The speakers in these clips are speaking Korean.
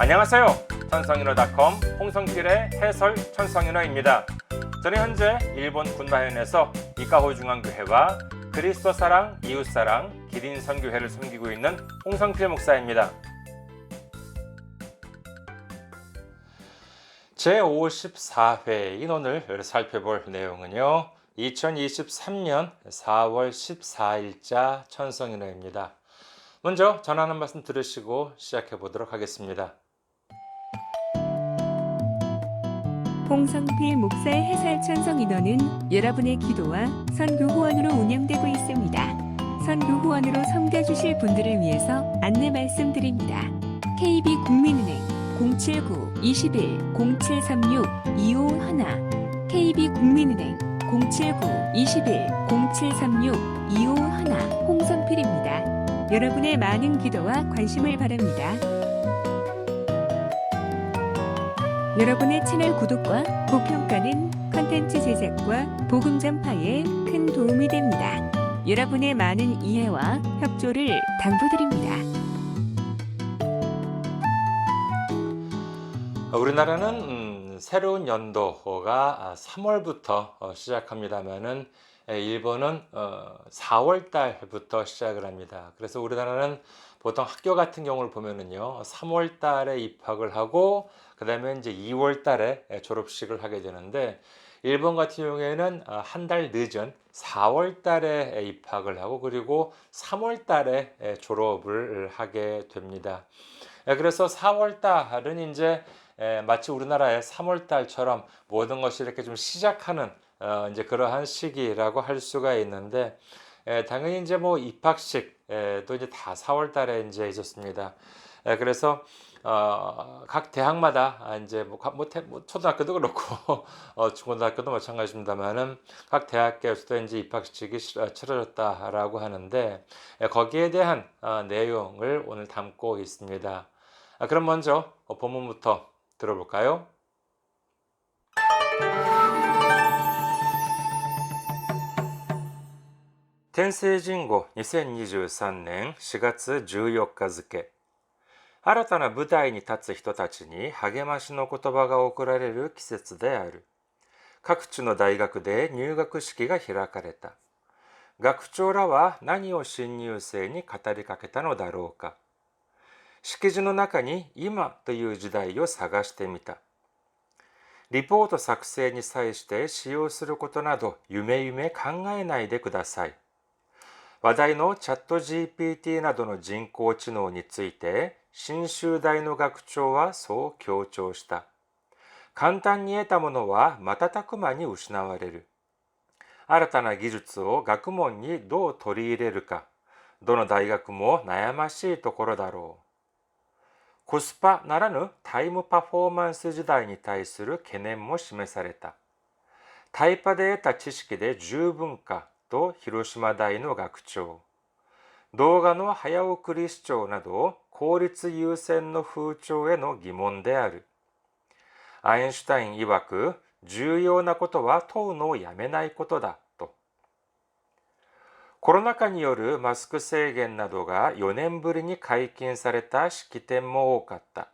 안녕하세요. 천성인어닷컴 홍성필의 해설 천성인어입니다. 저는 현재 일본 군마현에서 이카호중앙교회와 그리스도 사랑, 이웃 사랑, 기린 선교회를 섬기고 있는 홍성필 목사입니다. 제54회인 오늘 살펴볼 내용은요. 2023년 4월 14일자 천성인어입니다. 먼저 전하는 말씀 들으시고 시작해 보도록 하겠습니다. 홍성필 목사의 해설 천성인어는 여러분의 기도와 선교 후원으로 운영되고 있습니다. 선교 후원으로 섬겨주실 분들을 위해서 안내 말씀드립니다. KB국민은행 079-21-0736-251 KB국민은행 079-21-0736-251 홍성필입니다. 여러분의 많은 기도와 관심을 바랍니다. 여러분의 채널 구독과 고평가는 컨텐츠 제작과 복음 전파에 큰 도움이 됩니다. 여러분의 많은 이해와 협조를 당부드립니다. 우리나라는 새로운 연도가 3월부터 시작합니다만은 일본은 4월 달부터 시작을 합니다. 그래서 우리나라는 보통 학교 같은 경우를 보면은요, 3월 달에 입학을 하고 그 다음에 이제 2월 달에 졸업식을 하게 되는데, 일본 같은 경우에는 한 달 늦은 4월 달에 입학을 하고 그리고 3월 달에 졸업을 하게 됩니다. 그래서 4월 달은 이제 마치 우리나라의 3월 달처럼 모든 것이 이렇게 좀 시작하는 이제 그러한 시기라고 할 수가 있는데, 당연히 이제 뭐 입학식도 이제 다 4월 달에 이제 있었습니다. 그래서 각 대학마다 이제 뭐 초등학교도 그렇고 중고등학교도 마찬가지입니다만은 각 대학교에서도 이제 입학식이 치러졌다라고 하는데, 거기에 대한 내용을 오늘 담고 있습니다. 그럼 먼저 본문부터 들어볼까요?天聖人語2023年4月14日付、新たな舞台に立つ人たちに励ましの言葉が贈られる季節である。各地の大学で入学式が開かれた。学長らは何を新入生に語りかけたのだろうか。式辞の中に今という時代を探してみた。リポート作成に際して使用することなど夢々考えないでください。話題のチャット GPT などの人工知能について、信州大の学長はそう強調した。簡単に得たものは瞬く間に失われる。新たな技術を学問にどう取り入れるか、どの大学も悩ましいところだろう。コスパならぬタイムパフォーマンス時代に対する懸念も示された。タイパで得た知識で十分かと広島大の学長。動画の早送り視聴など効率優先の風潮への疑問である。アインシュタイン曰く、重要なことは問うのをやめないことだと。コロナ禍によるマスク制限などが4年ぶりに解禁された式典も多かった。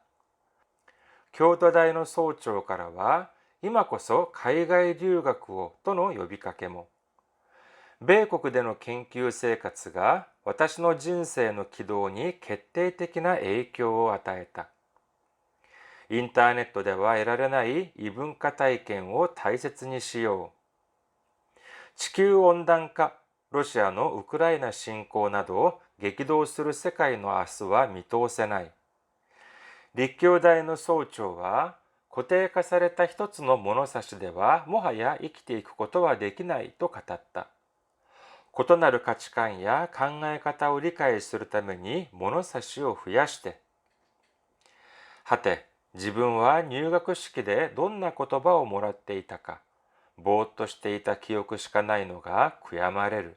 京都大の総長からは、今こそ海外留学をとの呼びかけも。米国での研究生活が私の人生の軌道に決定的な影響を与えた。インターネットでは得られない異文化体験を大切にしよう。地球温暖化、ロシアのウクライナ侵攻など激動する世界の明日は見通せない。立教大の総長は、固定化された一つの物差しではもはや生きていくことはできないと語った。異なる価値観や考え方を理解するために物差しを増やして。はて、自分は入学式でどんな言葉をもらっていたか、ぼーっとしていた記憶しかないのが悔やまれる。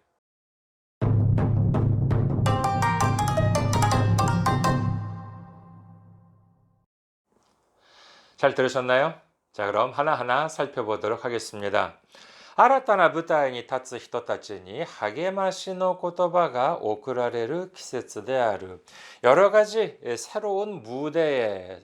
잘 들으셨나요? 자, 그럼 하나하나 살펴보도록 하겠습니다. 新たな舞台に立つ人たちに励ましの言葉が贈られる季節である. 여러 가지 새로운 무대에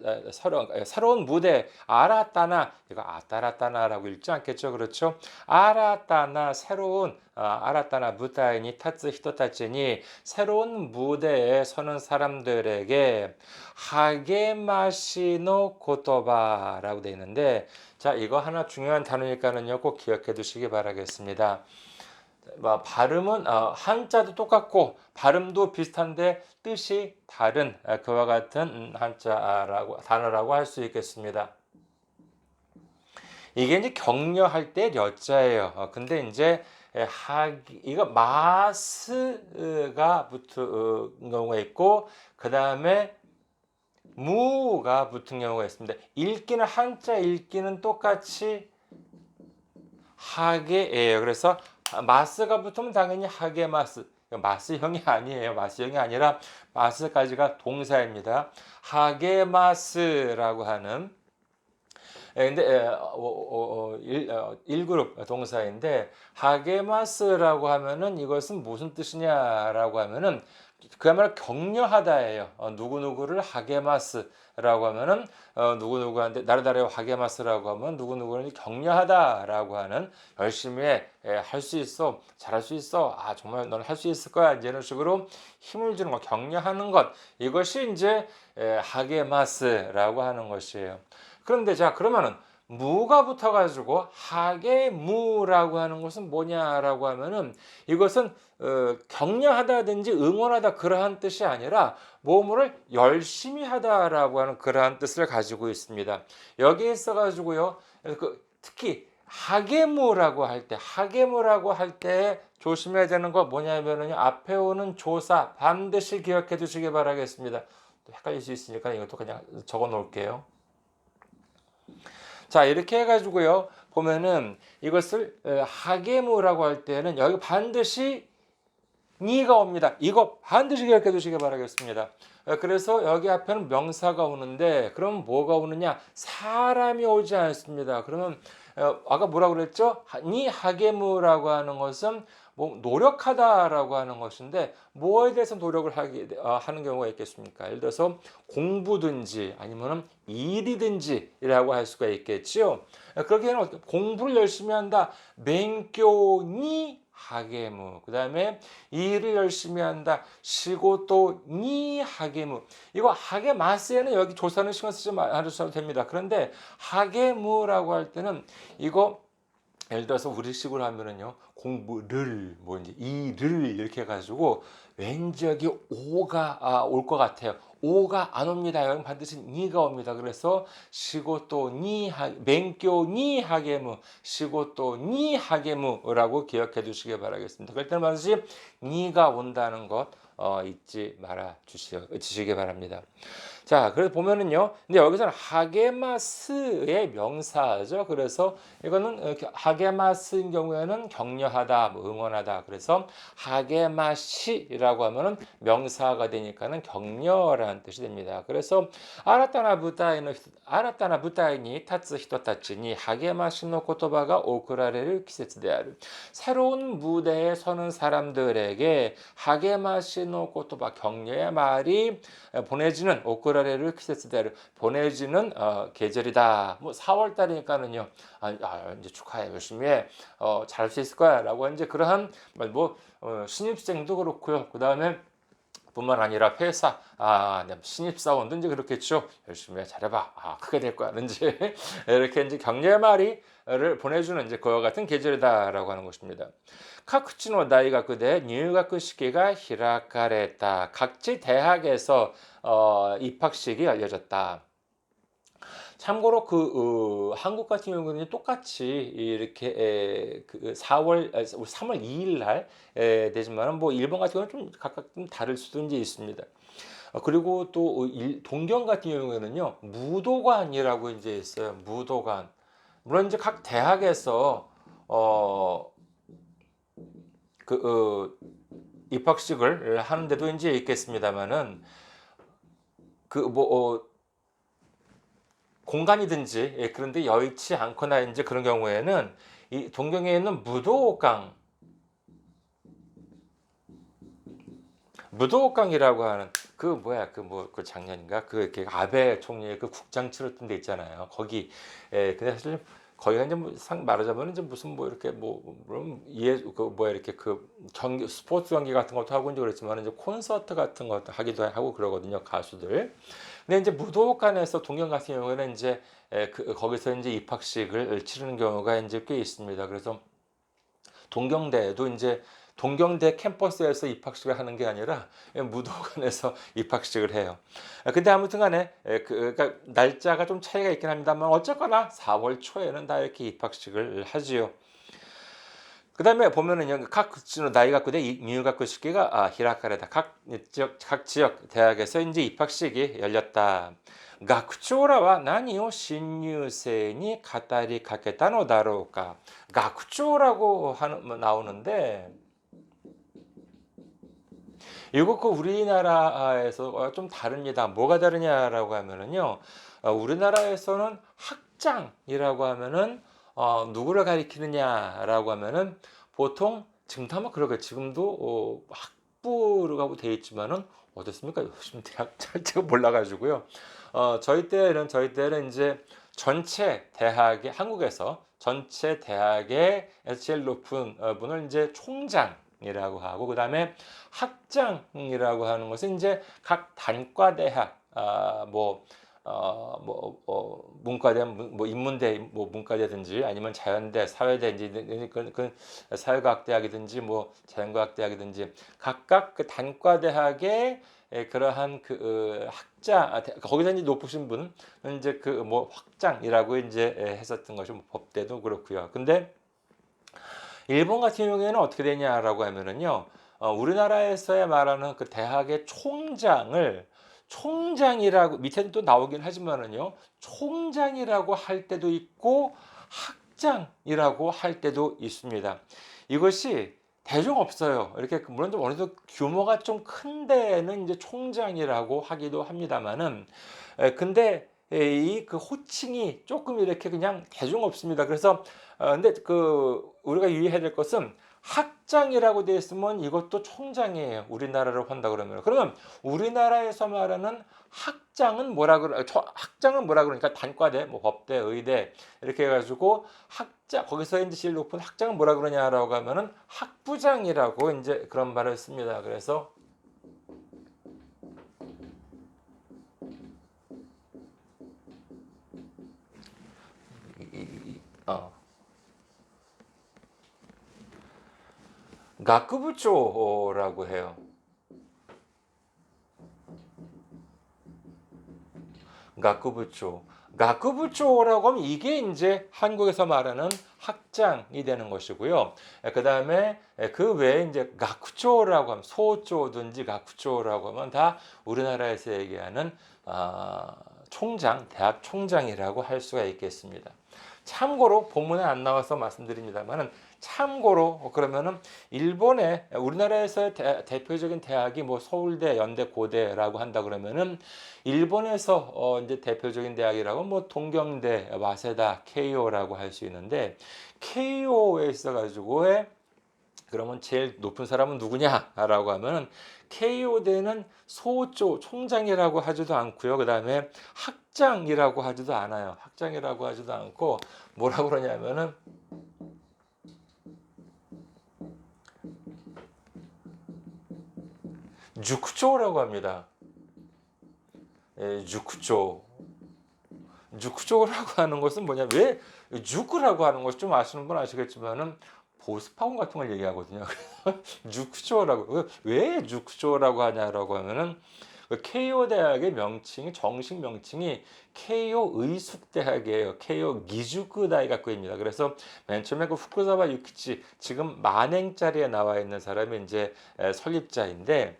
새로운 무대 아라타나 이거 아따라따나라고 읽지 않겠죠, 그렇죠? 아라타나 새로운 아라타나 무대에 타츠 히토타치니 새로운 무대에 서는 사람들에게 하게마시노 고토바라고 되어 있는데 자 이거 하나 중요한 단어니까는요 꼭 기억해 두시기 바라겠습니다. 발음은 한자도 똑같고 발음도 비슷한데 뜻이 다른 그와 같은 한자라고 단어라고 할 수 있겠습니다. 이게 이제 격려할 때 려자예요. 근데 이제 이거 마스가 붙은 경우가 있고 그 다음에 무가 붙은 경우가 있습니다. 읽기는 한자 읽기는 똑같이 하게예요. 그래서 마스가 붙으면 당연히 하게마스. 마스형이 아니에요. 마스형이 아니라 마스까지가 동사입니다. 하게마스라고 하는 근데 1그룹 동사인데 하게마스라고 하면은 이것은 무슨 뜻이냐라고 하면은 그야말로 격려하다예요. 누구누구를 하게마스라고 하면은 누구누구한테 나르다레오 하게마스라고 하면 누구누구를 격려하다라고 하는 열심히 할 수 있어, 잘할 수 있어, 정말 넌 할 수 있을 거야 이런 식으로 힘을 주는 것, 격려하는 것 이것이 이제 하게마스라고 하는 것이에요. 그런데 자 그러면은 무가 붙어가지고 하게무라고 하는 것은 뭐냐라고 하면은 이것은 격려하다든지 응원하다 그러한 뜻이 아니라 뭐뭐를 열심히 하다라고 하는 그러한 뜻을 가지고 있습니다. 여기에 있어가지고요 특히 하게무라고 할 때 조심해야 되는 거 뭐냐면은 앞에 오는 조사 반드시 기억해 두시기 바라겠습니다. 또 헷갈릴 수 있으니까 이것도 그냥 적어 놓을게요. 자 이렇게 해가지고요 보면은 이것을 하게무라고 할 때는 여기 반드시 니가 옵니다. 이거 반드시 기억해 두시기 바라겠습니다. 그래서 여기 앞에는 명사가 오는데 그럼 뭐가 오느냐? 사람이 오지 않습니다. 그러면 아까 뭐라고 그랬죠? 니 하게무라고 하는 것은 뭐 노력하다라고 하는 것인데 뭐에 대해서 노력을 하는 경우가 있겠습니까? 예를 들어서 공부든지 아니면은 일이든지라고 할 수가 있겠지요. 그렇게 되면 공부를 열심히 한다. 맹교니 하게무. 그 다음에 일을 열심히 한다. 시고또 니 하게무. 이거 하게마스에는 여기 조사는 신경 쓰지 않으셔도 됩니다. 그런데 하게무라고 할 때는 이거 예를 들어서 우리식으로 하면은요 공부를 뭐 이제 일을 이렇게 해가지고 왠지 여기 오가 올 것 같아요. 오가 안 옵니다. 여기 반드시 니가 옵니다. 그래서 시고또 니 맹교 니 하게무 시고또 니 하게무라고 기억해 두시기 바라겠습니다. 그럴 때는 반드시 니가 온다는 것 잊지 말아 주시기 바랍니다. 자, 그래서 보면은요. 근데 여기서는 하게마스의 명사죠. 그래서 이거는 하게마스인 경우에는 격려하다, 뭐 응원하다. 그래서 하게마시라고 하면은 명사가 되니까는 격려라는 뜻이 됩니다. 그래서 아라타나 부타이니 타츠 히토타치니 하게마시노 고토바가 오쿠라레를 키세츠데아르. 새로운 무대에 서는 사람들에게 하게마시노 고토바 격려의 말이 보내지는 오쿠라레를 키세츠데아르 보내지는 계절이다. 뭐 4월 달이니까는요. 이제 축하해 열심히 해. 잘할 수 있을 거야라고 이제 그러한 뭐 신입생도 그렇고요. 그 다음에 뿐만 아니라 회사, 신입사원도 이제 그렇겠죠. 열심히 잘해봐. 크게 될 거야. 이제 이렇게 이제 격려의 말을 보내주는 이제 그와 같은 계절이다라고 하는 것입니다. 카쿠치노 다이가 그대入学 시기가 히라카레타. 각지 대학에서 입학식이 열려졌다. 참고로 한국 같은 경우는 똑같이 이렇게 3월 2일 날 되지만 뭐 일본 같은 경우는 좀 각각 좀 다를 수도 이제 있습니다. 그리고 또 동경 같은 경우에는요 무도관이라고 이제 있어요. 무도관. 물론 이제 각 대학에서 입학식을 하는 데도 이제 있겠습니다만은 공간이든지 그런데 여의치 않거나 이제 그런 경우에는 이 동경에 있는 무도옥강이라고 하는 그 뭐야 그 작년인가 그 이렇게 아베 총리의 그 국장 치렀던 데 있잖아요. 거기 근데 사실 거기가 이제 말하자면 이제 무슨 뭐 이렇게 그 뭐야 이렇게 그 경기 스포츠 경기 같은 것도 하고 이제 그랬지만 이제 콘서트 같은 것도 하기도 하고 그러거든요, 가수들. 근데 이제 무도옥간에서 동경 같은 경우에는 이제 거기서 이제 입학식을 치르는 경우가 이제 꽤 있습니다. 그래서 동경대에도 이제 동경대 캠퍼스에서 입학식을 하는 게 아니라 무도관에서 입학식을 해요. 근데 아무튼 간에 그러니까 날짜가 좀 차이가 있긴 합니다만 어쨌거나 4월 초에는 다 이렇게 입학식을 하지요. 그 다음에 보면은요, 각 나이가쿠대 미유가쿠 시기가 히라카레다. 각 지역 대학에서 이제 입학식이 열렸다.学長らは 何を新入生に語りかけたのだろうか.学長라고 나오는데 이거 그 우리나라에서 좀 다릅니다. 뭐가 다르냐라고 하면은요, 우리나라에서는 학장이라고 하면은 누구를 가리키느냐라고 하면은 보통 지금도 아마 그러겠 지금도 학부라고 되어 있지만은 어떻습니까? 요즘 대학 잘 제가 몰라가지고요. 저희 때는 이제 전체 대학의 한국에서 전체 대학의 제일 높은 분을 이제 총장이라고 하고, 그 다음에 학장이라고 하는 것은 이제 각 단과 대학, 문과대, 뭐 인문대, 뭐 문과대든지 아니면 자연대, 사회대인지 그 사회과학대학이든지 뭐 자연과학대학이든지 각각 그 단과 대학의 그러한 그 학자 거기서 이제 높으신 분은 이제 그 뭐 학장이라고 이제 했었던 것이 뭐 법대도 그렇고요. 근데 일본 같은 경우에는 어떻게 되냐라고 하면은요, 우리나라에서야 말하는 그 대학의 총장이라고 밑에는 또 나오긴 하지만은요, 총장이라고 할 때도 있고 학장이라고 할 때도 있습니다. 이것이 대중 없어요. 이렇게 물론 좀 어느 정도 규모가 좀 큰 데는 이제 총장이라고 하기도 합니다만은, 근데 이 그 호칭이 조금 이렇게 그냥 대중 없습니다. 그래서 근데 그 우리가 유의해야 될 것은 학장이라고 되어 있으면 이것도 총장이에요. 우리나라로 한다 그러면 우리나라에서 말하는 학장은 뭐라 그러니까 단과대, 뭐 법대, 의대 이렇게 해가지고 거기서 이제 제일 높은 학장은 뭐라 그러냐라고 하면은 학부장이라고 이제 그런 말을 씁니다. 그래서学部長라고 해요.学部長라고 하면 이게 이제 한국에서 말하는 학장이 되는 것이고요. 그 다음에 그 외에 이제学長라고 하면 소조든지学長라고 하면 다 우리나라에서 얘기하는 총장, 대학 총장이라고 할 수가 있겠습니다. 참고로 본문에 안 나와서 말씀드립니다만은 참고로 그러면은 우리나라에서 대표적인 대학이 뭐 서울대, 연대, 고대라고 한다 그러면은 일본에서 이제 대표적인 대학이라고 뭐 동경대, 와세다, 케이오라고 할 수 있는데 케이오에 있어 가지고 그러면 제일 높은 사람은 누구냐라고 하면은 KO대는 소조 총장이라고 하지도 않고요. 그 다음에 학장이라고 하지도 않아요. 학장이라고 하지도 않고 뭐라고 그러냐면은 죽조라고 합니다. 죽조라고 하는 것은 뭐냐? 왜 죽으라고 하는 것이 좀 아시는 분 아시겠지만은 보습학원 같은 걸 얘기하거든요. 죽조라고 왜 죽조라고 하냐라고 하면은 케이오 대학의 명칭이 정식 명칭이 케이오 의숙대학이에요. 케이오 기주쿠 다이가쿠입니다. 그래서 맨 처음에 그 후쿠사와 유키치 지금 만행자리에 나와 있는 사람이 이제 설립자인데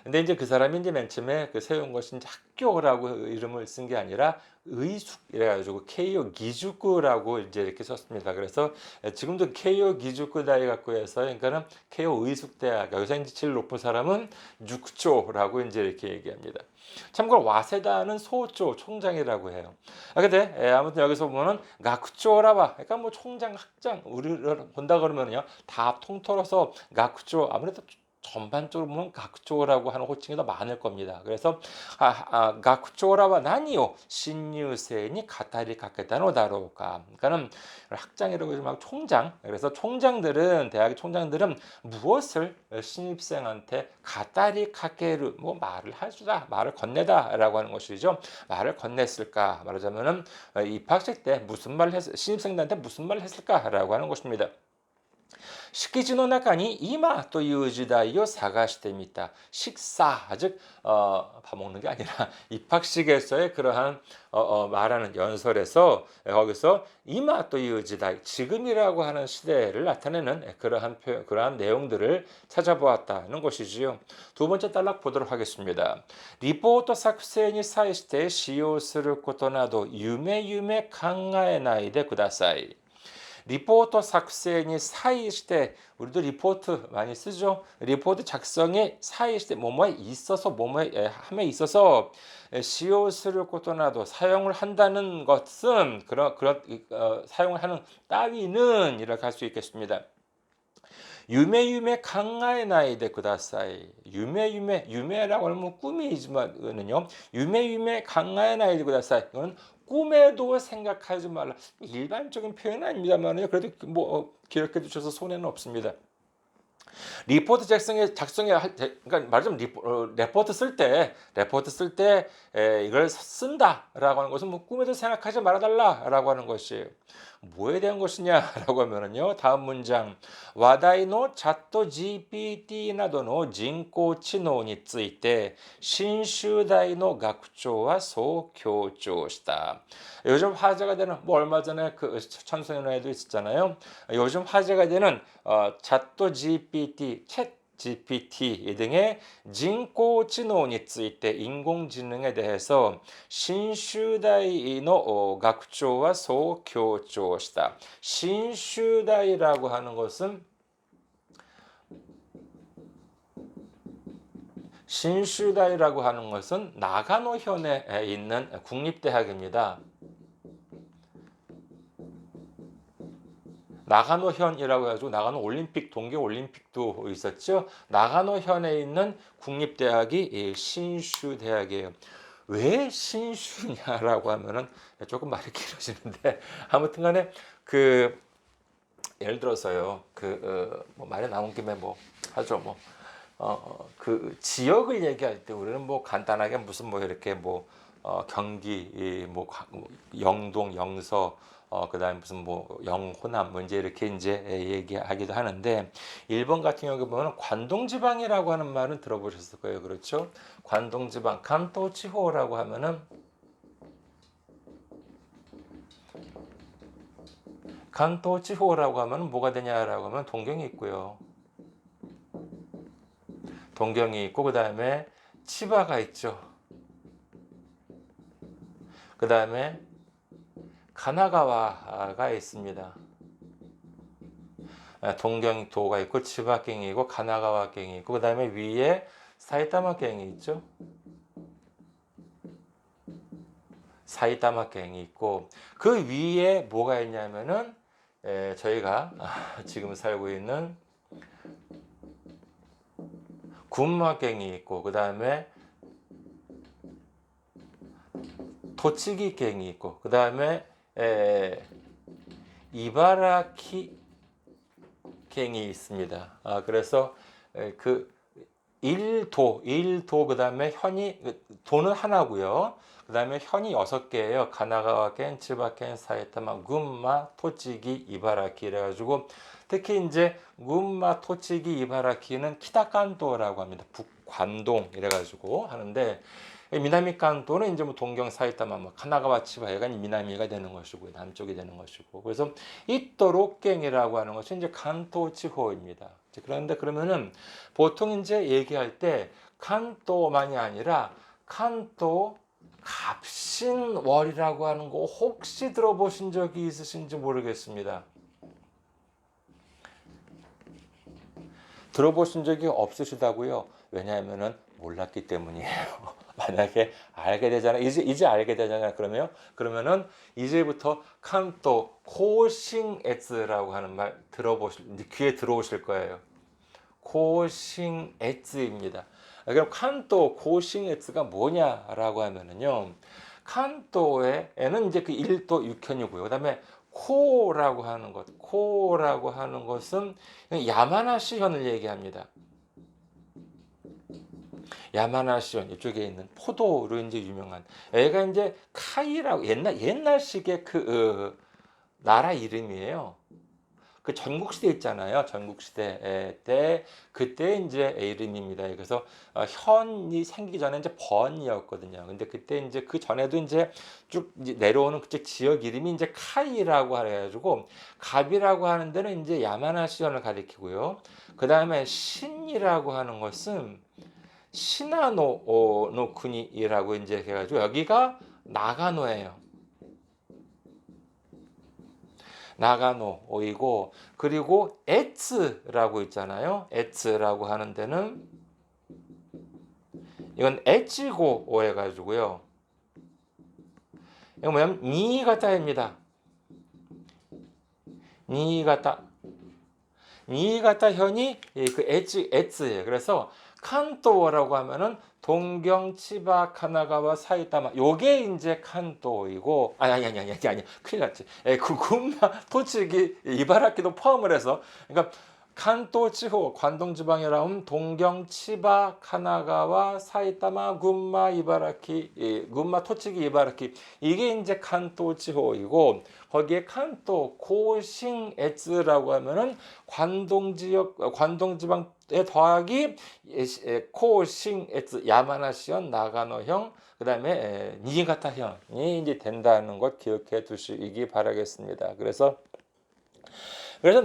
근데 이제 그 사람이 이제 맨 처음에 그 세운 것이 이제 학교라고 이름을 쓴 게 아니라 의숙 이래 가지고 케이오 기주쿠라고 이제 이렇게 썼습니다. 그래서 지금도 케이오 기주쿠 다이가쿠에서 그러니까는 케이오 의숙대학 여기서 이제 제일 높은 사람은 육조라고 이제 이렇게 얘기합니다. 참고로 와세다는 소조 총장이라고 해요. 근데 아무튼 여기서 보면은 가쿠조라바 그러니까 뭐 총장 학장 우리를 본다 그러면요 다 통틀어서 가쿠조 아무래도 전반적으로 보면 가쿠조라고 하는 호칭이 더 많을 겁니다. 그래서 가쿠조라와 나니요 신入生に 가타리 가케다노 다로우까. 그러니까는 학장이라고 하지 말고 총장. 그래서 총장들은 대학의 총장들은 무엇을 신입생한테 가타리 가케르 뭐 말을 해주다 말을 건네다라고 하는 것이죠. 말을 건넸을까 말하자면은 입학식 때 무슨 말을 했 신입생들한테 무슨 말을 했을까라고 하는 것입니다. 敷地の中に今という時代を探してみた. 식사, 즉 밥 먹는 게 아니라 입학식에서의 그러한 말하는 연설에서 거기서 이마という時代, 지금이라고 하는 시대를 나타내는 그러한 내용들을 찾아보았다는 것이지요. 두 번째 단락 보도록 하겠습니다. 리포트 作成に際して使用することなど夢々考えないでください. 리포트 작성이 사이시대 우리도 리포트 많이 쓰죠. 리포트 작성에 사이시대 뭐뭐에 있어서 뭐뭐에 함에 있어서使用することなど 사용을 한다는 것은 그런 사용을 하는 따위는 이렇게 할 수 있겠습니다. 유메유메 강가에나이데 구다사이. 유메라고 하면 꿈이지만은요. 유메유메 강가에나이데 구다사이. 이건 꿈에도 생각하지 말라. 일반적인 표현은 아닙니다만요. 그래도 뭐 기억해 주셔서 손해는 없습니다. 리포트 작성에 그러니까 말하자면 레포트 쓸 때 이걸 쓴다라고 하는 것은 뭐 꿈에도 생각하지 말아달라라고 하는 것이에요. 뭐에 대한 것이냐라고 하면은요. 다음 문장 와다이노 챗 GPT などの人工知能について信州大の学長はそう強調した. 요즘 화제가 되는 뭐 얼마 전에 그 천수연화에도 있었잖아요. 요즘 화제가 되는 챗 GPT, 챗 GPT 등의 인공지능에 ついて 인공지능에 대해서 신슈다이의 학교와 소強調した. 신슈다이라고 하는 것은 나가노현에 있는 국립대학입니다. 나가노현이라고 해가지고 나가노 올림픽 동계 올림픽도 있었죠. 나가노현에 있는 국립대학이 신슈대학이에요. 왜 신슈냐라고 하면은 조금 말이 길어지는데 아무튼간에 그 예를 들어서요 뭐 말이 나온 김에 뭐 하죠 뭐 그 지역을 얘기할 때 우리는 뭐 간단하게 무슨 뭐 이렇게 뭐 경기 뭐 영동 영서 그다음에 무슨 뭐 영호남 뭐 이제 이렇게 이제 얘기하기도 하는데 일본 같은 경우 보면 관동지방이라고 하는 말은 들어보셨을 거예요. 그렇죠? 관동지방 간토지호라고 하면은 간토지호라고 하면 뭐가 되냐라고 하면 동경이 있고요. 동경이 있고 그다음에 치바가 있죠. 그다음에 가나가와가 있습니다. 동경도가 있고 치바경이 있고 가나가와경이 있고 그다음에 위에 사이타마경이 있죠. 사이타마경이 있고 그 위에 뭐가 있냐면은 저희가 지금 살고 있는 군마경이 있고 그다음에 토치기경이 있고 그다음에 이바라키경이 있습니다. 그래서 그 일도 그다음에 현이 도는 하나고요. 그다음에 현이 6개예요. 가나가와県, 치바県, 사이타마, 군마, 토치기, 이바라키 이래 가지고 특히 이제 군마, 토치기, 이바라키는 키타칸도라고 합니다. 북관동 이래 가지고 하는데 미나미 칸도는 이제 뭐 동경, 사이타마, 뭐 카나가와 치바가 미나미가 되는 것이고 남쪽이 되는 것이고 그래서 이토록갱이라고 하는 것이 이제 간토지호입니다. 그런데 그러면은 보통 이제 얘기할 때 칸토만이 아니라 칸토 갑신월이라고 하는 거 혹시 들어보신 적이 있으신지 모르겠습니다. 들어보신 적이 없으시다고요? 왜냐하면은 몰랐기 때문이에요. 만약에 알게 되잖아요. 이제 알게 되잖아요. 그러면은 이제부터 칸토 고싱에츠라고 하는 말 귀에 들어오실 거예요. 고싱에츠입니다. 그럼 칸토 고싱에츠가 뭐냐라고 하면은요. 칸토에는 이제 그 1도 6현이고요. 그다음에 코라고 하는 것은 야마나시현을 얘기합니다. 야마나시현 이쪽에 있는 포도로 이제 유명한 애가 이제 카이라고 옛날식의 그 나라 이름이에요. 그 전국시대 있잖아요. 전국시대 때 그때 이제 이름입니다. 그래서 현이 생기기 전에 이제 번이었거든요. 근데 그때 이제 그 전에도 이제 쭉 이제 내려오는 그쪽 지역 이름이 이제 카이라고 해가지고 갑이라고 하는 데는 이제 야마나시현을 가리키고요. 그 다음에 신이라고 하는 것은 시나노 군이라고 이제 해가지고 여기가 나가노예요. 나가노이고 그리고 에츠라고 있잖아요. 에츠라고 하는 데는 이건 에치고 해가지고요. 이건 뭐냐면 니이가타입니다. 니이가타 현이 그 에츠예요. 그래서 칸토라고 하면은 동경, 치바, 카나가와, 사이타마 요게 이제 칸토이고 아니 큰일 났지. 그 군마, 토치기, 이바라키도 포함을 해서 그러니까 칸토 지호 관동 지방이라 하면 동경, 치바, 카나가와, 사이타마, 군마, 이바라키, 군마, 토치기, 이바라키 이게 이제 칸토 지호이고 거기에 칸토 고싱에츠라고 하면은 관동 지역 관동 지방에 더하기 코싱에츠 야마나시현 나가노형 그다음에 니가타현이 이제 된다는 것 기억해 두시기 바라겠습니다. 그래서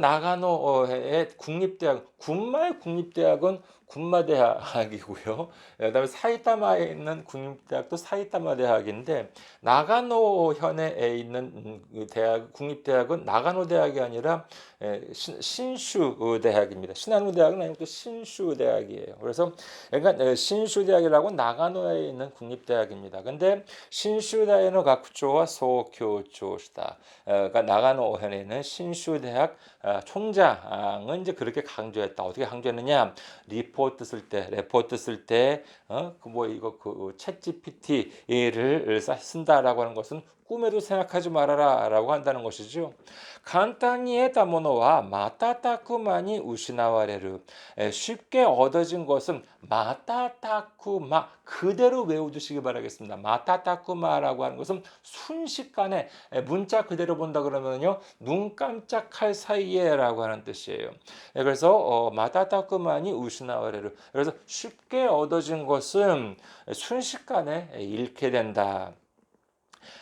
나가노의 국립대학, 군마의 국립대학은 군마대학이고요. 그다음에 사이타마에 있는 국립대학도 사이타마 대학인데 나가노현에 있는 대학, 국립대학은 나가노 대학이 아니라 신슈 대학입니다. 시나노 대학은 아니고 신슈 대학이에요. 그래서 그러니까 신슈 대학이라고 나가노에 있는 국립대학입니다. 근데 신슈 다이노 가쿠초와 소교초시다. 그러니까 나가노현에 있는 신슈 대학 총장은 이제 그렇게 강조했다. 어떻게 강조했느냐? 레포트 쓸 때, 챗 GPT를 쓴다라고 하는 것은 꿈에도 생각하지 말아라라고 한다는 것이죠. 간단히 했다 모노와 마타타쿠마니 우시나와레르 쉽게 얻어진 것은 마타타쿠마 그대로 외워두시기 바라겠습니다. 마타타쿠마라고 하는 것은 순식간에 문자 그대로 본다 그러면요 눈 깜짝할 사이에라고 하는 뜻이에요. 그래서 마타타쿠마니 우시나와레르 그래서 쉽게 얻어진 것은 순식간에 잃게 된다.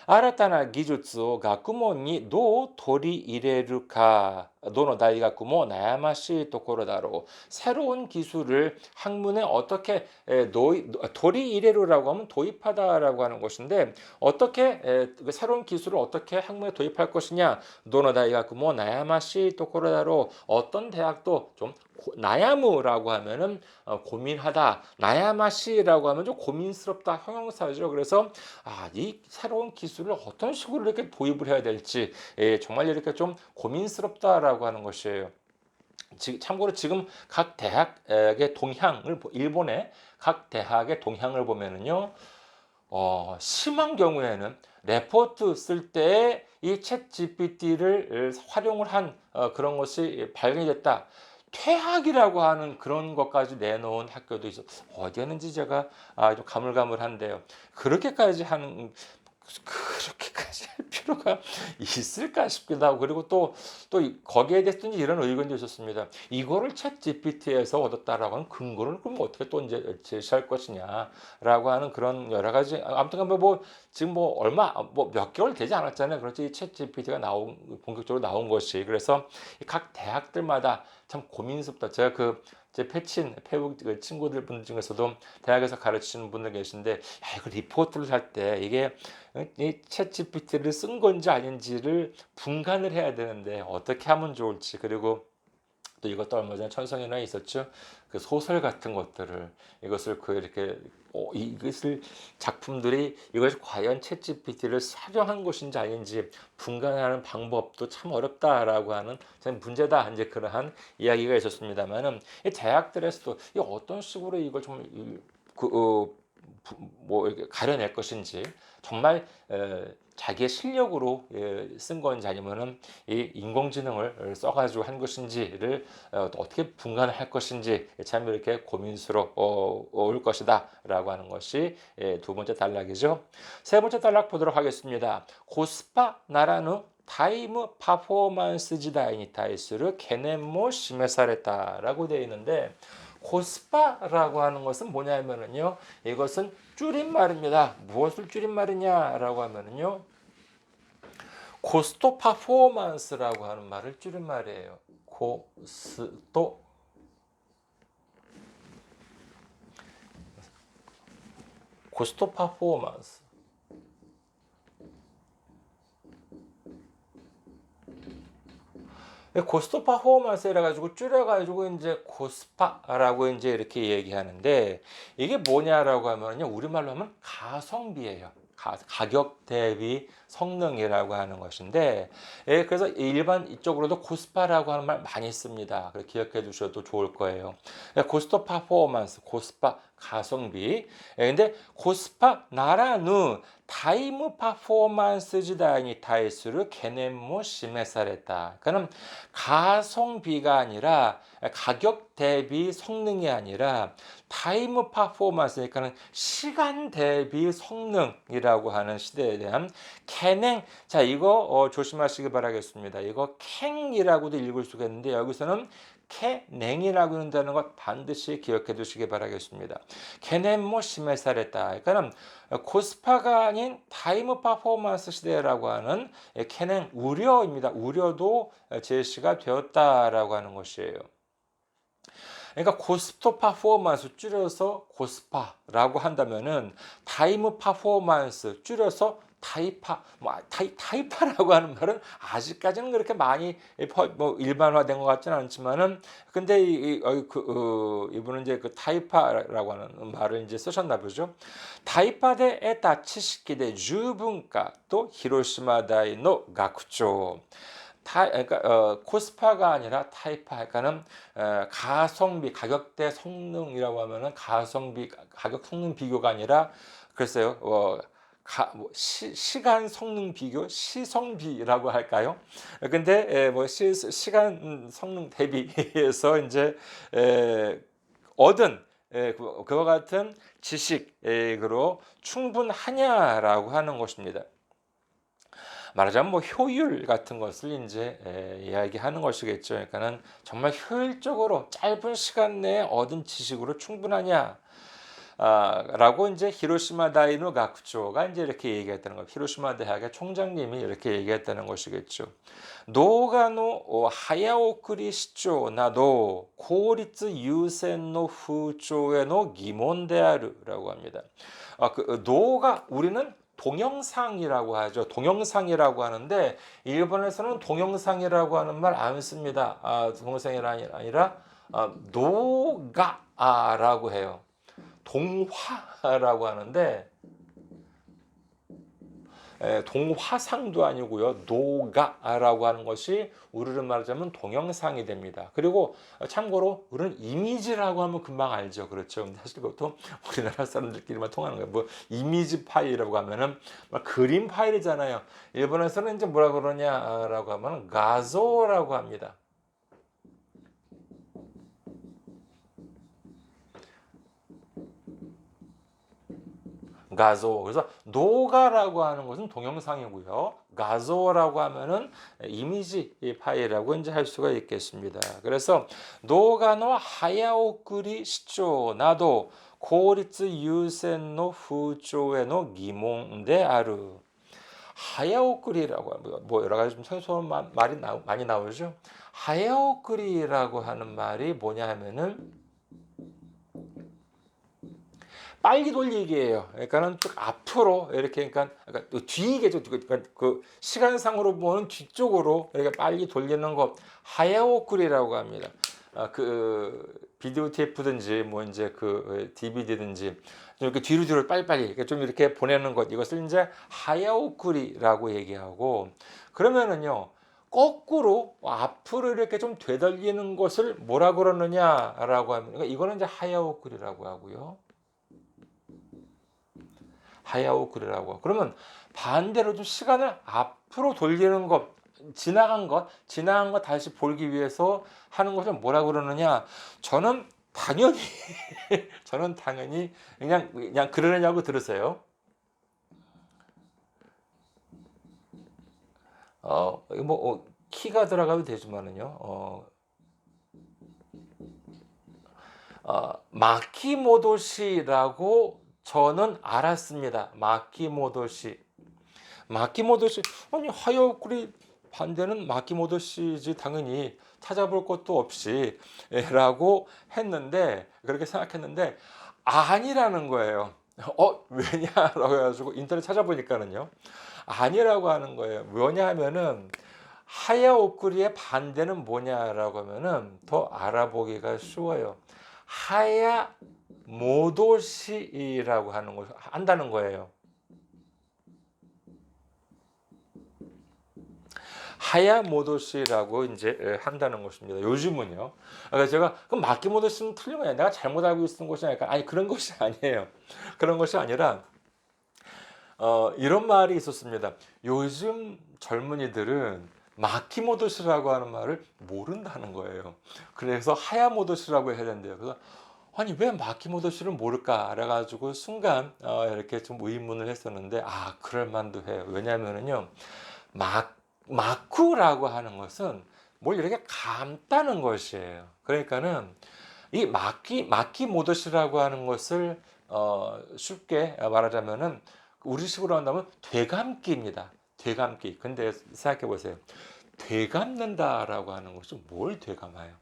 新たな技術を学問にどう取り入れるか、どの大学も悩ましいところだろう. 새로운 기술을 학문에 어떻게 도리이레루라고 하면 도입하다라고 하는 것인데 어떻게 새로운 기술을 어떻게 학문에 도입할 것이냐. どの大学も悩ましいところだろう. 어떤 대학도 좀 나야무라고 하면은 고민하다, 나야마시라고 하면 좀 고민스럽다 형용사죠. 그래서 이 새로운 기술을 어떤 식으로 이렇게 도입을 해야 될지 정말 이렇게 좀 고민스럽다라고 하는 것이에요. 참고로 지금 각 대학의 동향을 일본의 각 대학의 동향을 보면은요, 심한 경우에는 레포트 쓸 때 이 챗 GPT를 활용을 한 그런 것이 발견이 됐다. 퇴학이라고 하는 그런 것까지 내놓은 학교도 있어. 어디였는지 제가 좀 가물가물한데요. 그렇게까지 할 필요가 있을까 싶기도 하고 그리고 또 거기에 대해서 이런 의견도 있었습니다. 이거를 챗 GPT에서 얻었다라고 하는 근거를 그럼 어떻게 또 이제 제시할 것이냐라고 하는 그런 여러 가지 아무튼 지금 몇 개월 되지 않았잖아요. 그렇지 챗 GPT가 본격적으로 나온 것이 그래서 각 대학들마다 참 고민스럽다. 제가 제 패친 페북 그 친구들 분들 중에서도 대학에서 가르치는 분들 계신데, 야, 이거 리포트를 할 때 이게 이 챗GPT를 쓴 건지 아닌지를 분간을 해야 되는데 어떻게 하면 좋을지, 그리고 또 이것도 얼마 전에 천성연화에 있었죠. 그 소설 같은 것들을 이것을 그 이렇게 이것을 작품들이 이것이 과연 챗GPT를 사용한 것인지 아닌지 분간하는 방법도 참 어렵다라고 하는 참 문제다, 이제 그러한 이야기가 있었습니다만은, 이 대학들에서도 이 어떤 식으로 이걸 좀뭐 이렇게 가려낼 것인지, 정말 자기의 실력으로 쓴 건지 아니면은 이 인공지능을 써가지고 한 것인지를 어떻게 분간을 할 것인지 참 이렇게 고민스러울 것이다라고 하는 것이 두 번째 단락이죠. 세 번째 단락 보도록 하겠습니다. 코스파 나라는 타이무 파포먼스 지다이니 타이스를 게네모 시메사레타라고 되어 있는데, 코스파라고 하는 것은 뭐냐면은요, 이것은 줄임말입니다. 무엇을 줄임말이냐라고 하면은요, 코스토 퍼포먼스라고 하는 말을 줄임말이에요. 코스토 퍼포먼스. 코스트 퍼포먼스라 가지고 줄여가지고 이제 코스파라고 이제 이렇게 얘기하는데, 이게 뭐냐라고 하면요, 우리말로 하면 가성비예요. 가격 대비 성능이라고 하는 것인데, 그래서 일반 이쪽으로도 코스파라고 하는 말 많이 씁니다. 기억해 두셔도 좋을 거예요. 코스트 퍼포먼스, 코스파 가성비. 근데 코스파 나라는 타이무 퍼포먼스 지다니 타이스를 게네모 시메사레다. 그러니까 가성비가 아니라, 가격 대비 성능이 아니라 타이무 퍼포먼스, 그러니까 시간 대비 성능이라고 하는 시대에 대한 캐냉. 자, 이거 조심하시기 바라겠습니다. 이거 캥이라고도 읽을 수가 있는데, 여기서는 캐냉이라고 한다는 것 반드시 기억해 두시기 바라겠습니다. 캐넨모 시메사레다. 그러니까 코스파가 아닌 타이무 퍼포먼스 시대라고 하는 캐냉 우려입니다. 우려도 제시가 되었다라고 하는 것이에요. 그러니까 코스트 퍼포먼스 줄여서 코스파라고 한다면은 타이무 퍼포먼스 줄여서 타이파, 타이파라고 하는 말은 아직까지는 그렇게 많이 일반화된 것 같지는 않지만은, 근데 이분은 이제 그 타이파라고 하는 말을 이제 쓰셨나 보죠. 타이파데 에타 치시키데 주분가 또 히로시마다이노 가쿠초. 그러니까 코스파가 아니라 타이파, 그러니까는 가성비, 가격대 성능이라고 하면은 가성비, 가격 성능 비교가 아니라, 글쎄요, 시간 성능 비교, 시성비라고 할까요? 근데 시간 성능 대비해서 이제 얻은 그와 같은 지식으로 충분하냐라고 하는 것입니다. 말하자면 효율 같은 것을 이제 이야기하는 것이겠죠. 그러니까는 정말 효율적으로 짧은 시간 내에 얻은 지식으로 충분하냐? 라고 이제 히로시마 다이노 가쿠초가 이제 이렇게 얘기했다는 것. 히로시마 대학의 총장님이 이렇게 얘기했다는 것이겠죠. 노가노 하야오쿠리 시조 나도 고리츠 유센노 후조에노 기몬데아르라고 합니다. 노가 우리는 동영상이라고 하죠. 동영상이라고 하는데 일본에서는 동영상이라고 하는 말 안 씁니다. 동영상이 아니라 노가라고 해요. 동화라고 하는데 동화상도 아니고요. 노가라고 하는 것이 우리로 말하자면 동영상이 됩니다. 그리고 참고로 우리는 이미지라고 하면 금방 알죠. 그렇죠. 사실 그것도 우리나라 사람들끼리만 통하는 거예요. 뭐 이미지 파일이라고 하면은 그림 파일이잖아요. 일본에서는 이제 뭐라 그러냐라고 하면 가조라고 합니다. 가조. 그래서 노가라고 하는 것은 동영상이고요. 가조라고 하면은 이미지 파일이라고 이제 할 수가 있겠습니다. 그래서 노가노 하야오쿠리 시조 나도 고리츠 유센노 후조에노 기몽데 아루. 하야오쿠리라고 뭐 여러 가지 좀 생소한 말이 많이 나오죠. 하야오쿠리라고 하는 말이 뭐냐 하면은 빨리 돌리기예요. 그러니까는 쭉 앞으로 이렇게 그러니까 뒤이게죠. 그러니까 그 시간상으로 보면 뒤쪽으로 이렇게 빨리 돌리는 것 하야오쿠리라고 합니다. 그 비디오 테이프든지 뭐 이제 그 DVD든지 이렇게 뒤로 빨리빨리 이렇게 좀 이렇게 보내는 것 이것을 이제 하야오쿠리라고 얘기하고 그러면은요. 거꾸로 앞으로 이렇게 좀 되돌리는 것을 뭐라 그러느냐라고 하면 그러니까 이거는 이제 하야오쿠리라고 하고요. 하야오쿠리라고. 그러면 반대로 좀 시간을 앞으로 돌리는 것, 지나간 것 다시 보기 위해서 하는 것을 뭐라 그러느냐? 저는 당연히 저는 당연히 그냥 그러느냐고 들으세요. 키가 들어가도 되지만은요. 마키모도시라고 저는 알았습니다. 마키모도시. 아니 하야오쿠리 반대는 마키모도시지 당연히 찾아볼 것도 없이 라고 했는데 그렇게 생각했는데 아니라는 거예요. 왜냐라고 해가지고 인터넷 찾아보니까는요. 아니라고 하는 거예요. 뭐냐면은 하야오쿠리의 반대는 뭐냐라고 하면은 더 알아보기가 쉬워요. 하야 모도시라고 하는 걸 한다는 거예요. 하야 모도시라고 이제 한다는 것입니다. 요즘은요. 그래서 제가 그럼 마키 모도시는 틀린 거야. 내가 잘못 알고 있는 것이 아니까 아니 그런 것이 아니에요. 그런 것이 아니라 이런 말이 있었습니다. 요즘 젊은이들은 마키모도시라고 하는 말을 모른다는 거예요. 그래서 하야모도시라고 해야 된대요. 그래서 아니 왜 마키모도시를 모를까? 그래가지고 순간 이렇게 좀 의문을 했었는데 그럴 만도 해요. 왜냐하면은요 마쿠라고 하는 것은 뭘 이렇게 감다는 것이에요. 그러니까는 이 마키모도시라고 하는 것을 쉽게 말하자면은 우리식으로 한다면 되감기입니다. 되감기. 근데 생각해 보세요. 되감는다라고 하는 것은 뭘 되감아요?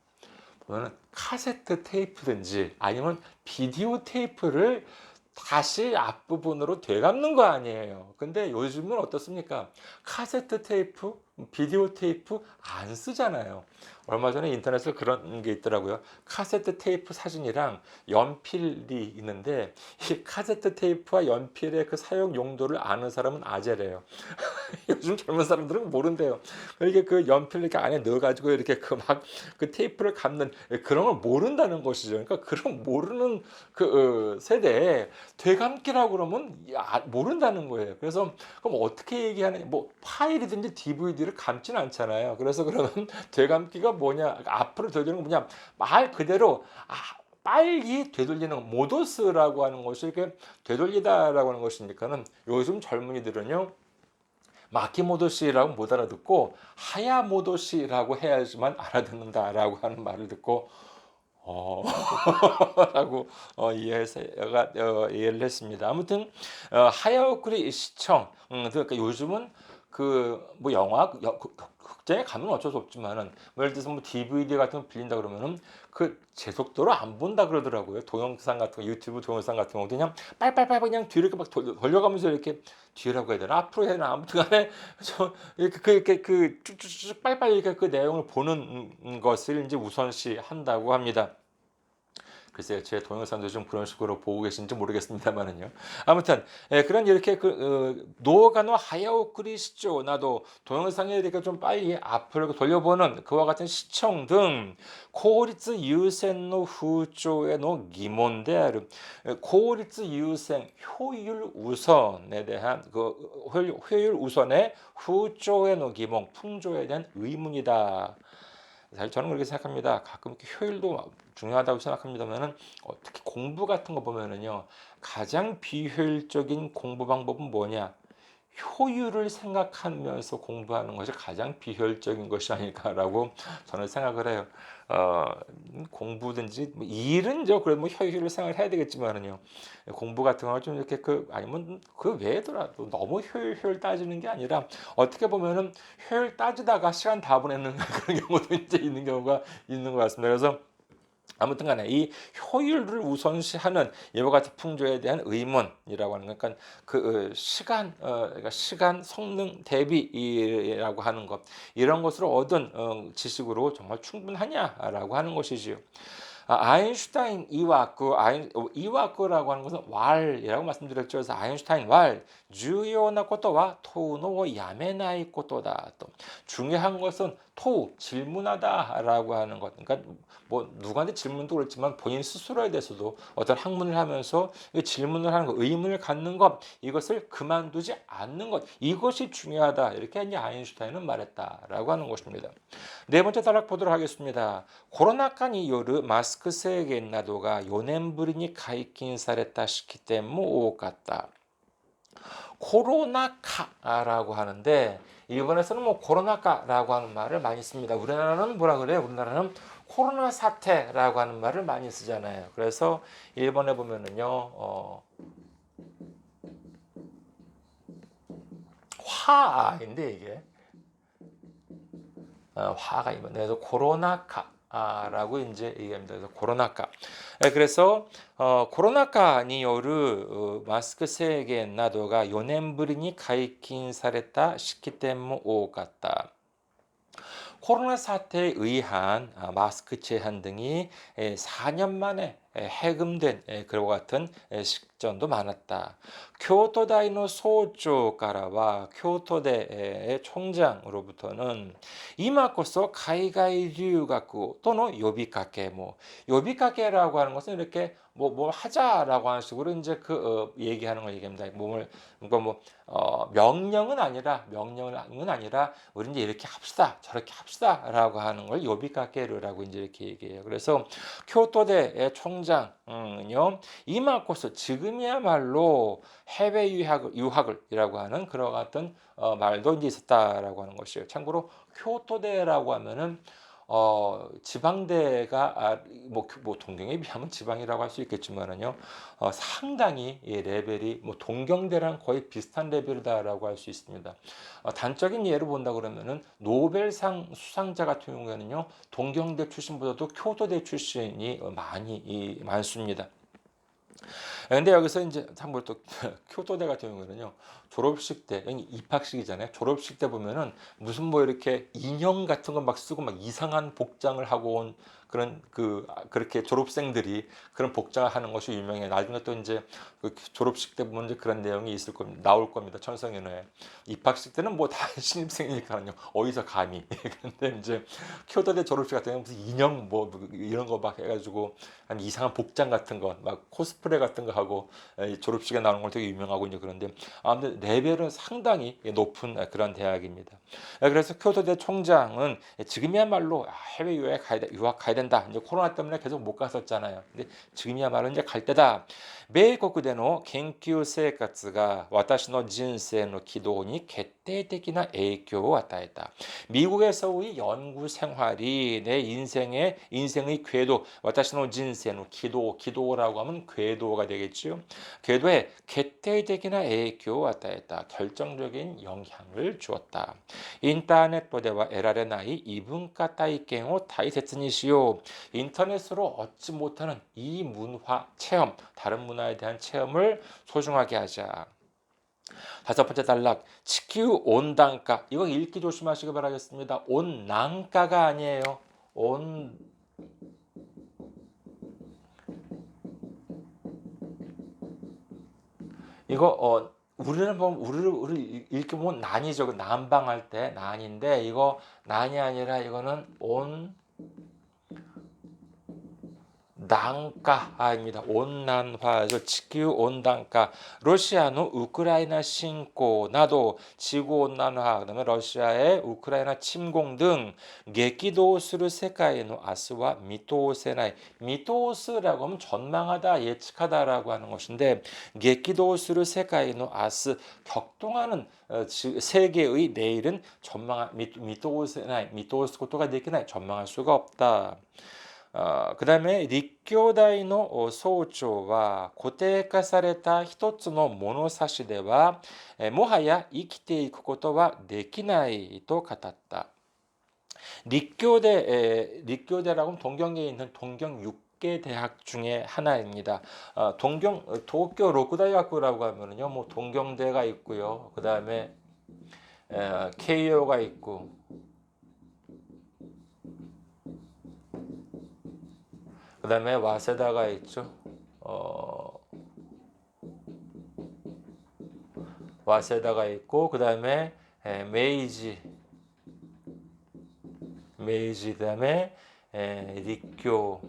보면은 카세트 테이프든지 아니면 비디오 테이프를 다시 앞부분으로 되감는 거 아니에요. 근데 요즘은 어떻습니까? 카세트 테이프, 비디오 테이프 안 쓰잖아요. 얼마 전에 인터넷에 그런 게 있더라고요. 카세트 테이프 사진이랑 연필이 있는데 이 카세트 테이프와 연필의 그 사용 용도를 아는 사람은 아재래요. 요즘 젊은 사람들은 모른대요. 이게 그 연필 이렇게 안에 넣어가지고 이렇게 그 테이프를 감는 그런 걸 모른다는 것이죠. 그러니까 그런 모르는 그 세대에 되감기라고 그러면 모른다는 거예요. 그래서 그럼 어떻게 얘기하느냐? 뭐 파일이든지 DVD를 감지는 않잖아요. 그래서 그러면 되감기가 뭐냐? 앞으로 되돌리는 건 뭐냐? 말 그대로 빨리 되돌리는 모도스라고 하는 것이 이렇게 되돌리다라고 하는 것이니까는 요즘 젊은이들은요. 마키모도시라고 못 알아듣고 하야모도시라고 해야지만 알아듣는다라고 하는 말을 듣고 라고 이해를 했습니다. 아무튼 하야오쿠리 시청 그러니까 요즘은 그 뭐 극장에 가면 어쩔 수 없지만은 뭐 예를 들어서 뭐 DVD 같은 거 빌린다 그러면은 그 제속도로 안 본다 그러더라고요. 동영상 같은 거 유튜브 동영상 같은 경우도 그냥 빨빨빨 그냥 뒤로 이렇게 막 돌려가면서 이렇게 뒤라고 해야 되나 앞으로 해야 되나 아무튼간에 저 이렇게 그 쭉쭉쭉 빨빨 이렇게 그 내용을 보는 것을 이제 우선시 한다고 합니다. 글쎄요, 제 동영상도 좀 그런 식으로 보고 계신지 모르겠습니다만은요. 아무튼 그런 이렇게 노가노 하야오쿠리 시죠. 나도 동영상에 이렇게 좀 빨리 앞으로 돌려보는 그와 같은 시청 등 고리츠 유센노 후조의 노 기몬데 고리츠 유센 효율 우선에 대한 그 효율 우선의 후조의 노 기몬 풍조에 대한 의문이다. 사실 저는 그렇게 생각합니다. 가끔 이렇게 효율도 중요하다고 생각합니다만은 특히 공부 같은 거 보면은요 가장 비효율적인 공부 방법은 뭐냐? 효율을 생각하면서 공부하는 것이 가장 비효율적인 것이 아닐까라고 저는 생각을 해요. 공부든지 뭐 일은 그래 뭐 효율을 생각을 해야 되겠지만은요 공부 같은 거 좀 이렇게 아니면 그 외에더라도 너무 효율 따지는 게 아니라 어떻게 보면은 효율 따지다가 시간 다 보내는 그런 경우도 이제 있는 경우가 있는 것 같습니다. 그래서 아무튼 간에 이 효율을 우선시하는 이와 같은 풍조에 대한 의문이라고 하는 건 그러니까 그러니까 시간 성능 대비라고 하는 것 이런 것으로 얻은 지식으로 정말 충분하냐라고 하는 것이지요. 아인슈타인 이와크, 이와크라고 하는 것은 왈이라고 말씀드렸죠. 그래서 아인슈타인 왈, 주요나 것도와 토노 야메나이 것도다. 또 중요한 것은 토 질문하다라고 하는 것. 그러니까 뭐 누구한테 질문도 그렇지만 본인 스스로에 대해서도 어떤 학문을 하면서 질문을 하는 것, 의문을 갖는 것, 이것을 그만두지 않는 것, 이것이 중요하다. 이렇게 이제 아인슈타인은 말했다라고 하는 것입니다. 네 번째 단락 보도록 하겠습니다. 코로나禍によるマスク制限などが4年ぶりに解禁された式典も多かった。코로나禍라고 하는데 일본에서는 뭐 코로나禍라고 하는 말을 많이 씁니다. 우리나라는 뭐라 그래요? 우리나라는 코로나 사태라고 하는 말을 많이 쓰잖아요. 그래서 일본에 보면은요, 화인데 이게 화가 이번 그래서 코로나禍라고 이제 얘기합니다. 그래서 코로나禍. 그래서 코로나禍によるマスク制限などが4年ぶりに解禁された式典も多かった。 코로나 사태에 의한 마스크 제한 등이 4년 만에 해금된 그와 같은 식전도 많았다. 교토다이노 소조からは 교토대의 총장으로부터는 이마코소 가이가이留学 또는 요비카케 뭐 요비카케라고 하는 것은 이렇게 뭐 하자라고 하는 식으로 이제 얘기하는 걸 얘기합니다. 몸을 그러니까 명령은 아니라 우리 이제 이렇게 합시다 저렇게 합시다라고 하는 걸 요비카케르라고 이제 이렇게 얘기해요. 그래서 교토대의 총장은요 이마코스 지금이야말로 해외 유학을이라고 하는 그런 같은 말도 이제 있었다라고 하는 것이에요. 참고로 교토대라고 하면은 지방대가 뭐 동경에 비하면 지방이라고 할 수 있겠지만은요 상당히 레벨이 뭐 동경대랑 거의 비슷한 레벨이다라고 할 수 있습니다. 단적인 예를 본다 그러면은 노벨상 수상자 같은 경우에는요 동경대 출신보다도 교토대 출신이 많습니다. 근데 여기서 이제 참고로 또 교토대 같은 경우는요 졸업식 때 입학식이잖아요. 졸업식 때 보면은 무슨 뭐 이렇게 인형 같은 거 막 쓰고 막 이상한 복장을 하고 온 그런 그렇게 졸업생들이 그런 복장을 하는 것이 유명해요. 나중에 또 이제 졸업식 때 보면 이제 그런 내용이 있을 겁니다. 나올 겁니다. 천성연어에. 입학식 때는 뭐 다 신입생이니까요. 어디서 감히. 근데 이제 교토대 졸업식 같은 경우는 무슨 인형 뭐 이런 거 막 해가지고 이상한 복장 같은 거 막 코스프레 같은 거 하고 졸업식에 나오는 걸 되게 유명하고 이제 그런데 아무튼 레벨은 상당히 높은 그런 대학입니다. 그래서 교토대 총장은 지금이야말로 해외 유학 가야 된다. 이제 코로나 때문에 계속 못 갔었잖아요. 근데 지금이야말로 이제 갈 때다. 米国での研究生活が私の人生の軌道に決定的な影響を与えた. 미국에서의 연구 생활이 내 인생의 궤도, 私の 人生の 기도라고 하면 궤도가 되겠죠. 궤도에 決定的な影響を与えた. 결정적인 영향을 주었다. インターネットでは得られない異文化体験を大切にしよう. 인터넷으로 얻지 못하는 이 문화 체험, 다른 문화에 대한 체험을 소중하게 하자. 다섯 번째 단락, 지구 온난화. 이거 읽기 조심하시기 바라겠습니다. 온난화가 아니에요. 이거 우리를 읽기 보면 난이죠. 난방할 때 난인데 이거 난이 아니라 이거는 온난화입니다. 온난화죠. 지구 온난화. 러시아의 우크라이나侵攻 나도 지구 온난화, 그다음에 러시아의 우크라이나 침공 등激動する世界の明日は見通せない. 미토스라고 하면 전망하다, 예측하다라고 하는 것인데 激動する世界の明日, 격동하는 세계의 내일은 미토스 것도가 되기나 전망할 수가 없다. 그 다음에立教大の総長は固定化された一つの物差しではもはや生きていくことはできないと語った。立教대라고 하면 동경에 있는 동경 6개 대학 중에 하나입니다. 도쿄 로쿠다이학교라고 하면은요, 뭐 동경대가 있고요. 그 다음에 케이오가 있고, 그 다음에 와세다가 있죠. 와세다가 있고, 그 다음에 메이지, 그 다음에立教,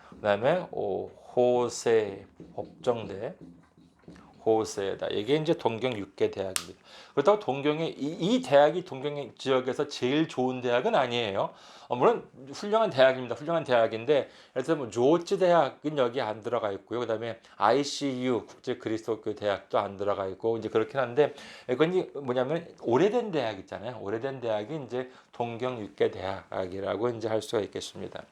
그 다음에 호세, 법정대, 호세다. 이게 이제 동경 6개 대학입니다. 그렇다고 이 대학이 동경 지역에서 제일 좋은 대학은 아니에요. 물론 훌륭한 대학입니다. 훌륭한 대학인데, 그래서 뭐 조지 대학은 여기 안 들어가 있고요. 그다음에 ICU 국제 그리스도교 대학도 안 들어가 있고 이제 그렇긴 한데, 이건 뭐냐면 오래된 대학 있잖아요. 오래된 대학이 이제 동경 6개 대학이라고 이제 할 수가 있겠습니다.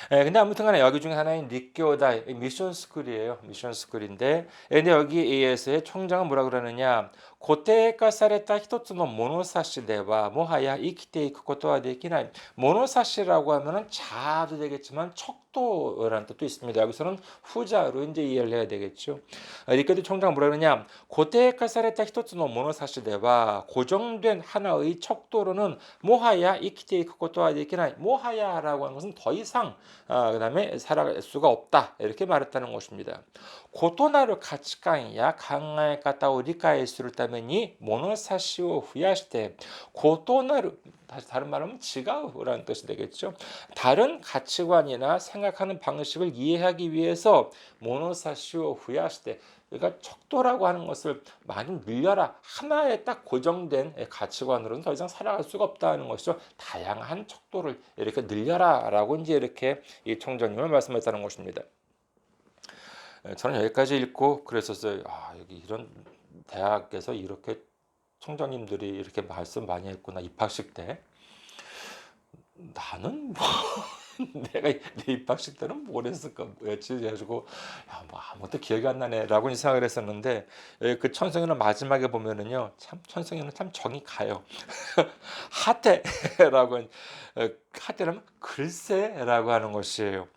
근데 아무튼간에 여기 중에 하나인 리교다 미션 스쿨이에요. 미션 스쿨인데, 근데 여기에서의 총장은 뭐라 그러느냐? 고테가 사레타 히토츠노 모노사시데와 모하야 이키테 이쿠 코토와 데키나이. 모노사시라고 하면은 자도 되겠지만 척도라는 뜻도 있습니다. 여기서는 후자로 이제 이해를 해야 되겠죠. 리교도 총장은 뭐라 그러냐? 고테가 사레타 히토츠노 모노사시데와 고정된 하나의 척도로는 모하야 이키테 이쿠 코토와 데키나이. 모하야라고 하는 것은 더 이상 그 다음에 살아갈 수가 없다. 이렇게 말했다는 것입니다. 고토나루 가치관이야 강화의 가타오 리카이스를 따면이 모노사시오 후야시테 고토나루 다른 말하면 지가우라는 뜻이 되겠죠. 다른 가치관이나 생각하는 방식을 이해하기 위해서 모노사시오 후야시테 그러니까 척도라고 하는 것을 많이 늘려라. 하나에 딱 고정된 가치관으로는 더 이상 살아갈 수가 없다는 것이죠. 다양한 척도를 이렇게 늘려라라고 이제 이렇게 이 총장님을 말씀했다는 것입니다. 저는 여기까지 읽고 그랬었어요. 여기 이런 대학에서 이렇게 총장님들이 이렇게 말씀 많이 했구나. 입학식 때. 나는 뭐 내가 내 입학식 때는 뭘 했을까 뭐였지 해가지고 뭐 아무것도 기억이 안 나네라고 생각을 했었는데, 그 천성이는 마지막에 보면은요 참 천성이는 참 정이 가요. 하테라고 하테라면 글쎄라고 하는 것이에요.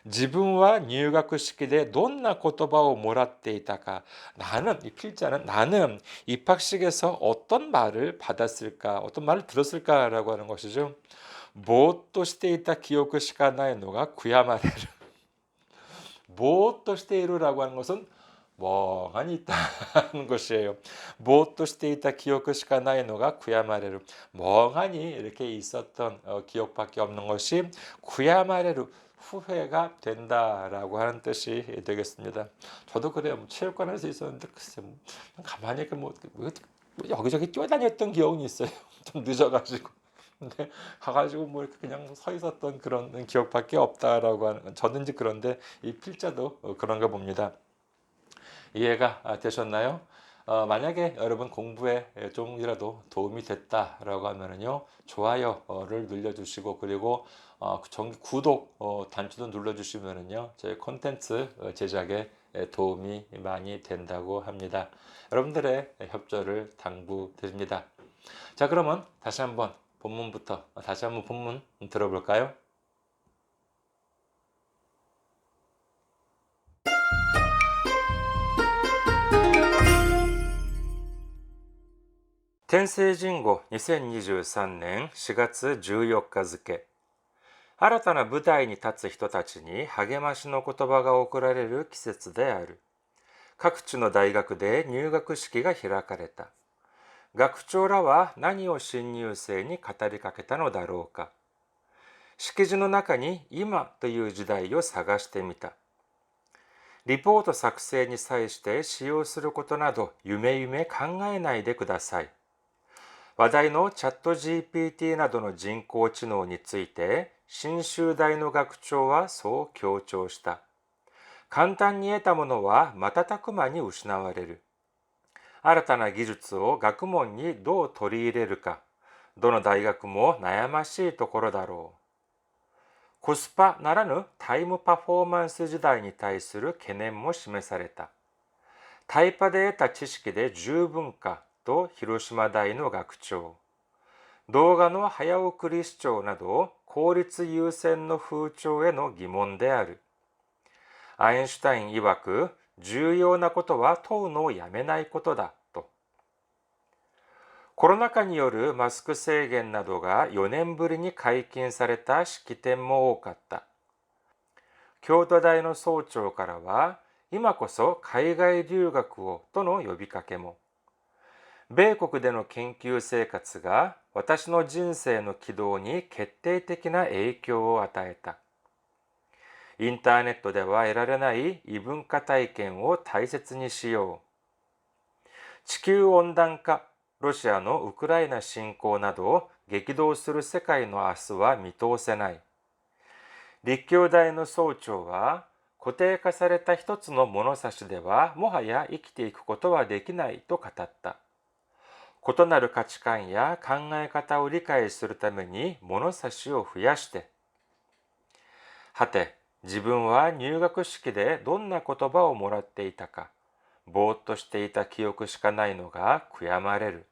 지분과入学式でどんな言葉をもらっていたか. 나는 이 필자는 나는 입학식에서 어떤 말을 받았을까, 어떤 말을 들었을까라고 하는 것이죠. ぼーっとしていた記憶しかないのが悔やまれる. ぼーっとしている라고 하는 것은 멍하니 있다는 것이에요. ぼーっとしていた記憶しかないのが悔やまれる. 멍하니 이렇게 있었던 기억밖에 없는 것이 悔やまれる 후회가 된다라고 하는 뜻이 되겠습니다. 저도 그래요. 체육관에서 있었는데 글쎄 가만히 이렇게 뭐 여기저기 뛰어다녔던 기억이 있어요. 좀 늦어가지고. 근데 가가지고 뭐 이렇게 그냥 서 있었던 그런 기억밖에 없다라고 하는, 저는 이제 그런데 이 필자도 그런가 봅니다. 이해가 되셨나요? 만약에 여러분 공부에 조금이라도 도움이 됐다라고 하면은요 좋아요를 눌러주시고, 그리고 구독 단추도 눌러주시면은요 제 콘텐츠 제작에 도움이 많이 된다고 합니다. 여러분들의 협조를 당부드립니다. 자, 그러면 다시 한번 본문부터 다시 한번 본문 들어볼까요?天聖人語2023年4月14日付、新たな舞台に立つ人たちに励ましの言葉が贈られる季節である。各地の大学で入学式が開かれた。学長らは何を新入生に語りかけたのだろうか。式辞の中に今という時代を探してみた。リポート作成に際して使用することなど夢考えないでください。話題のチャット GPT などの人工知能について信州大の学長はそう強調した。簡単に得たものは瞬く間に失われる。新たな技術を学問にどう取り入れるか、どの大学も悩ましいところだろう。コスパならぬタイムパフォーマンス時代に対する懸念も示された。タイパで得た知識で十分かと広島大の学長。動画の早送り視聴など効率優先の風潮への疑問である。アインシュタイン曰く、重要なことは問うのをやめないことだと。コロナ禍によるマスク制限などが4年ぶりに解禁された式典も多かった。京都大の総長からは、今こそ海外留学をとの呼びかけも。米国での研究生活が私の人生の軌道に決定的な影響を与えた。インターネットでは得られない異文化体験を大切にしよう。地球温暖化、ロシアのウクライナ侵攻など激動する世界の明日は見通せない。立教大の総長は、固定化された一つの物差しではもはや生きていくことはできないと語った。異なる価値観や考え方を理解するために物差しを増やして。はて、自分は入学式でどんな言葉をもらっていたか、ぼーっとしていた記憶しかないのが悔やまれる。